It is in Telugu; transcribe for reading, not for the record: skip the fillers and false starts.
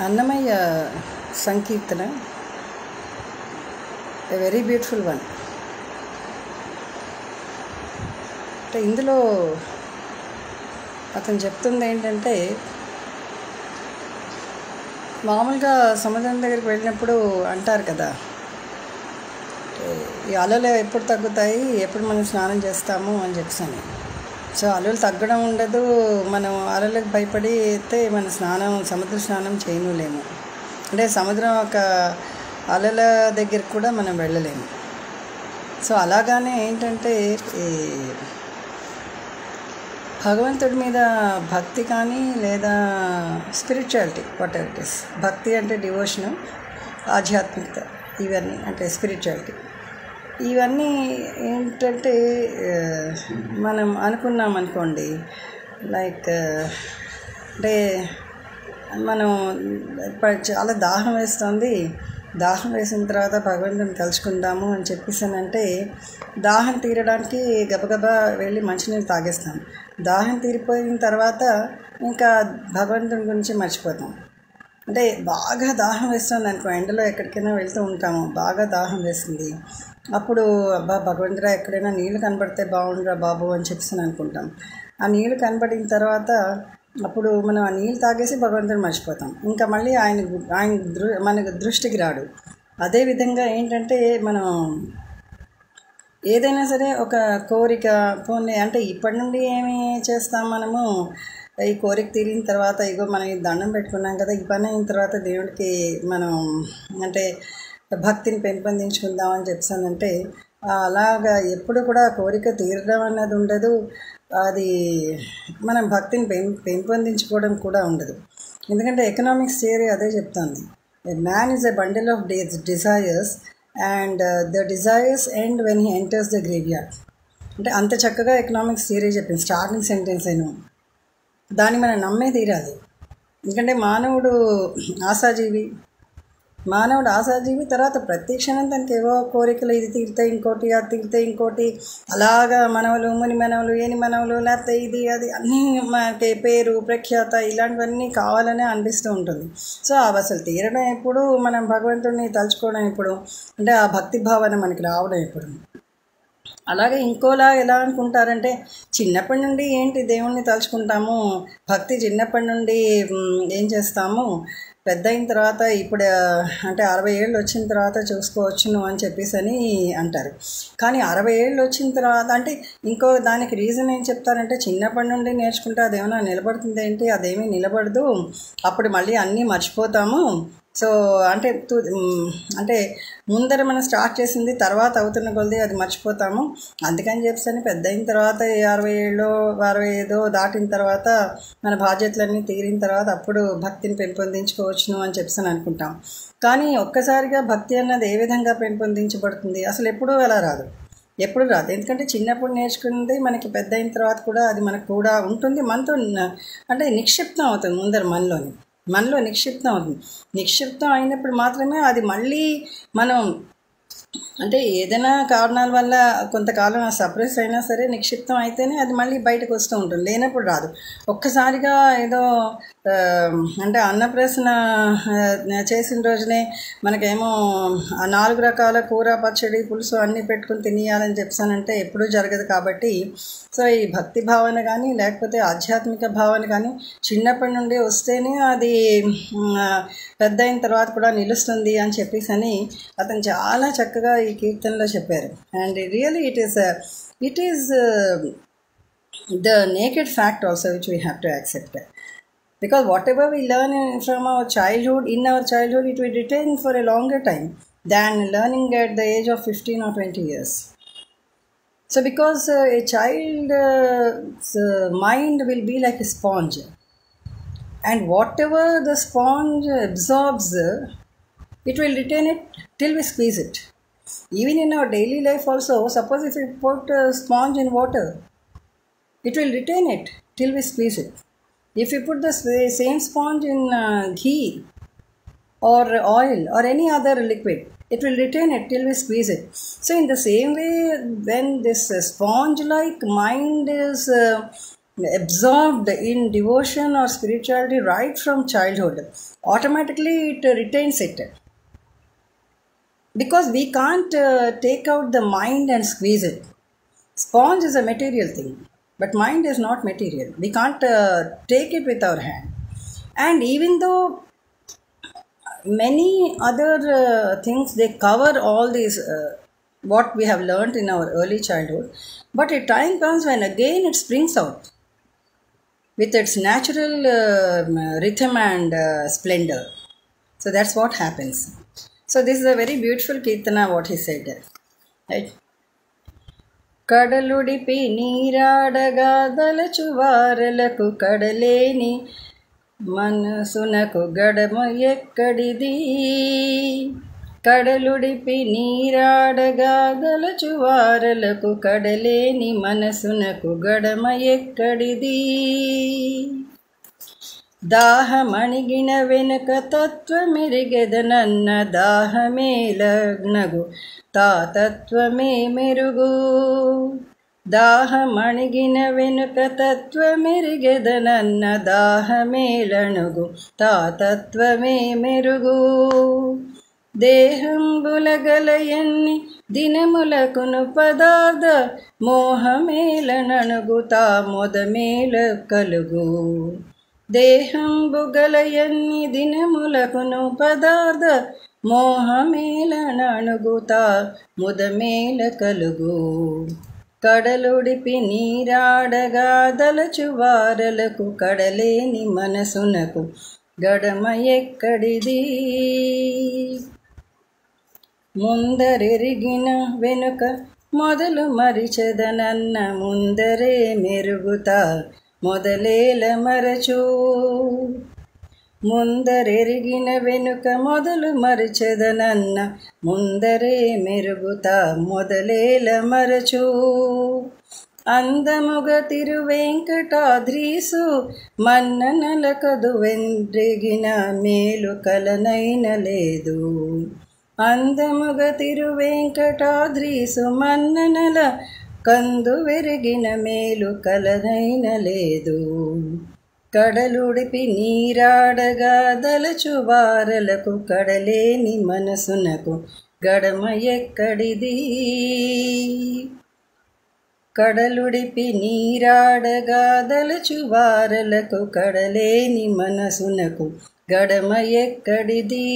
Annamayya Sankirtana, a very beautiful one. అంటే ఇందులో అతను చెప్తుంది ఏంటంటే, మామూలుగా సముద్రం దగ్గరికి వెళ్ళినప్పుడు అంటారు కదా, ఈ అలలు ఎప్పుడు తగ్గుతాయి, ఎప్పుడు మనం స్నానం చేస్తాము అని చెప్పాను. సో అలలు తగ్గడం ఉండదు, మనం అలలకు భయపడి అయితే మన సముద్ర స్నానం చేయలేము. అంటే సముద్రం ఒక అలల దగ్గరికి కూడా మనం వెళ్ళలేము. సో అలాగానే ఏంటంటే, ఈ భగవంతుడి మీద భక్తి కానీ లేదా spirituality, what ever it is, భక్తి అంటే డివోషను, ఆధ్యాత్మికత, ఇవన్నీ అంటే స్పిరిచువాలిటీ, ఇవన్నీ ఏంటంటే మనం అనుకున్నాం అనుకోండి, లైక్ అంటే మనం చాలా దాహం వేస్తుంది, దాహం వేసిన తర్వాత భగవంతుని తలుచుకుందాము అని చెప్పేసానంటే, దాహం తీరడానికి గబగబా వెళ్ళి మంచినీళ్ళు తాగేస్తాం. దాహం తీరిపోయిన తర్వాత ఇంకా భగవంతుని గురించి మర్చిపోతాం. అంటే బాగా దాహం వేస్తుంది అనుకో, ఎండలో ఎక్కడికైనా వెళ్తూ ఉంటాము, బాగా దాహం వేస్తుంది, అప్పుడు అబ్బా భగవంతుడా ఎక్కడైనా నీళ్ళు కనబడితే బాగుండురా బాబు అని చెప్పేసి అనుకుంటాం. ఆ నీళ్ళు కనబడిన తర్వాత అప్పుడు మనం ఆ నీళ్ళు తాగేసి భగవంతుని మర్చిపోతాం. ఇంకా మళ్ళీ మనకు దృష్టికి రాడు. అదేవిధంగా ఏంటంటే, మనం ఏదైనా సరే ఒక కోరిక పోనీ అంటే ఇప్పటి నుండి ఏమి చేస్తాం మనము, ఈ కోరిక తీరిన తర్వాత ఇగో మనం ఈ దండం పెట్టుకున్నాం కదా, ఈ పని అయిన తర్వాత దేవుడికి మనం అంటే భక్తిని పెంపొందించుకుందామని చెప్పానంటే, అలాగా ఎప్పుడు కూడా కోరిక తీరడం అన్నది ఉండదు, అది మనం భక్తిని పెంపొందించుకోవడం కూడా ఉండదు. ఎందుకంటే ఎకనామిక్స్ థియరీ అదే చెప్తుంది, man is a bundle of desires and the desires end when he enters the graveyard. అంటే అంత చక్కగా ఎకనామిక్స్ థియరీ చెప్పింది స్టార్టింగ్ సెంటెన్స్ అయినా, దాన్ని మనం నమ్మే తీరాలి. ఎందుకంటే మానవుడు ఆశాజీవి, తర్వాత ప్రతి క్షణం తనకి ఏవో కోరికలు, ఇది తీరితే ఇంకోటి, అది తీరితే ఇంకోటి, అలాగా మనవలు, ముని మనవలు, ఏని మనవలు, లేకపోతే ఇది అది అన్నీ మనకి పేరు ప్రఖ్యాత ఇలాంటివన్నీ కావాలనే అనిపిస్తూ ఉంటుంది. సో అవి అసలు తీరడం ఎప్పుడు, మనం భగవంతుడిని తలుచుకోవడం ఎప్పుడు, అంటే ఆ భక్తి భావన మనకి రావడం ఎప్పుడు. అలాగే ఇంకోలా ఎలా అనుకుంటారంటే, చిన్నప్పటి నుండి ఏంటి దేవుణ్ణి తలుచుకుంటాము, భక్తి చిన్నప్పటి నుండి ఏం చేస్తాము, పెద్ద అయిన తర్వాత ఇప్పుడు అంటే 60 ఏళ్ళు వచ్చిన తర్వాత చూసుకోవచ్చును అని చెప్పేసి అని అంటారు. కానీ 60 ఏళ్ళు వచ్చిన తర్వాత అంటే ఇంకో దానికి రీజన్ ఏం చెప్తారంటే, చిన్నప్పటి నుండి నేర్చుకుంటే అదేమైనా నిలబడుతుంది ఏంటి, అదేమీ నిలబడదు, అప్పుడు మళ్ళీ అన్నీ మర్చిపోతాము. సో అంటే ముందర మనం స్టార్ట్ చేసింది తర్వాత అవుతున్న కొలది అది మర్చిపోతాము, అందుకని చెప్పేసి పెద్ద అయిన తర్వాత 60 ఏళ్ళు 65 దాటిన తర్వాత మన బాధ్యతలన్నీ తీరిన తర్వాత అప్పుడు భక్తిని పెంపొందించుకోవచ్చును అని చెప్పేసి అనుకుంటాం. కానీ ఒక్కసారిగా భక్తి అన్నది ఏ విధంగా పెంపొందించబడుతుంది, అసలు ఎప్పుడూ అలా రాదు, ఎప్పుడు రాదు. ఎందుకంటే చిన్నప్పుడు నేర్చుకున్నది మనకి పెద్ద అయిన తర్వాత కూడా అది మనకు కూడా ఉంటుంది, మనతో అంటే నిక్షిప్తం అవుతుంది, మనలో నిక్షిప్తం అవుతుంది. నిక్షిప్తం అయినప్పుడు మాత్రమే అది మళ్ళీ మనం అంటే ఏదైనా కారణాల వల్ల కొంతకాలం సప్రెస్ అయినా సరే నిక్షిప్తం అయితేనే అది మళ్ళీ బయటకు వస్తూ ఉంటుంది, లేనప్పుడు రాదు. ఒక్కసారిగా ఏదో అంటే అన్నప్రాసన చేసిన రోజునే మనకేమో 4 రకాల కూర పచ్చడి పులుసు అన్నీ పెట్టుకుని తినేయాలని చెప్పానంటే ఎప్పుడూ జరగదు. కాబట్టి సో ఈ భక్తి భావన కానీ లేకపోతే ఆధ్యాత్మిక భావన కానీ చిన్నప్పటి నుండి వస్తేనే అది పెద్ద అయిన తర్వాత కూడా నిలుస్తుంది అని చెప్పేసి అని అతను చాలా చక్కగా ఈ కీర్తనలో చెప్పారు. And really it is the naked fact also which we have to accept, because whatever we learn from our childhood, it will retain for a longer time than learning at the age of 15 or 20 years. So because a child's mind will be like a sponge, and whatever the sponge absorbs, it will retain it till we squeeze it. Even in our daily life also, suppose if we put a sponge in water, it will retain it till we squeeze it. If you put the same sponge in ghee or oil or any other liquid, it will retain it till we squeeze it. So in the same way, when this sponge like mind is absorbed in devotion or spirituality right from childhood, automatically it retains it. Because we can't take out the mind and squeeze it. Sponge is a material thing, but mind is not material. We can't take it with our hand. And even though many other things, they cover all these what we have learned in our early childhood, but a time comes when again it springs out with its natural rhythm and splendor. So that's what happens. So this is a very beautiful Kirtana what he said there. Right? కడలుడిపి నీరాడగా దలచువారలకు కడలేని మనసునకు గడమ ఎక్కడిది. కడలుడిపి నీరాడగా దలచువారలకు కడలేని మనసునకు గడమ ఎక్కడిది. దాహమణిగిన వెనుక తత్వమెరిగెదనన్న దాహమేలగ్నగు తా తత్వమే మెరుగు. దాహమణిగిన వెనుక తత్వమెరిగెదనన్న దాహమేలణుగు తా తత్వమే మెరుగు. దేహంబులగలయన్ని దినములకును పదార్థ మోహమేలనణుగు తా మొదమేల కలుగు. దేహంబుగలయన్ని దినములకును పదార్థ మోహమేలనణుగుతా ముదమేల కలుగు. కడలుడిపి నీరాడగా దలచువారలకు కడలేని మనసునకు గడమ ఎక్కడిది. ముందరెరిగిన వెనుక మొదలు మరిచెదనన్న ముందరే మెరుగుతా మొదలేల మరచు. ముందరెరిగిన వెనుక మొదలు మరిచెదనన్న ముందరే మెరుగుతా మొదలేల మరచు. అందముగ తిరువెంకటాద్రీసు మన్ననల కదువెండ్రిగిన మేలు కలనైన లేదు. అందముగ తిరువెంకటాద్రీసు మన్ననల కందు వెరిగిన మేలు కలనైన లేదు. కడలుడిపి నీరాడగా దలచువారలకు కడలేని మనసునకు గడమ ఎక్కడిది. కడలుడిపి నీరాడగా దలచువారలకు కడలేని మనసునకు గడమ ఎక్కడిది.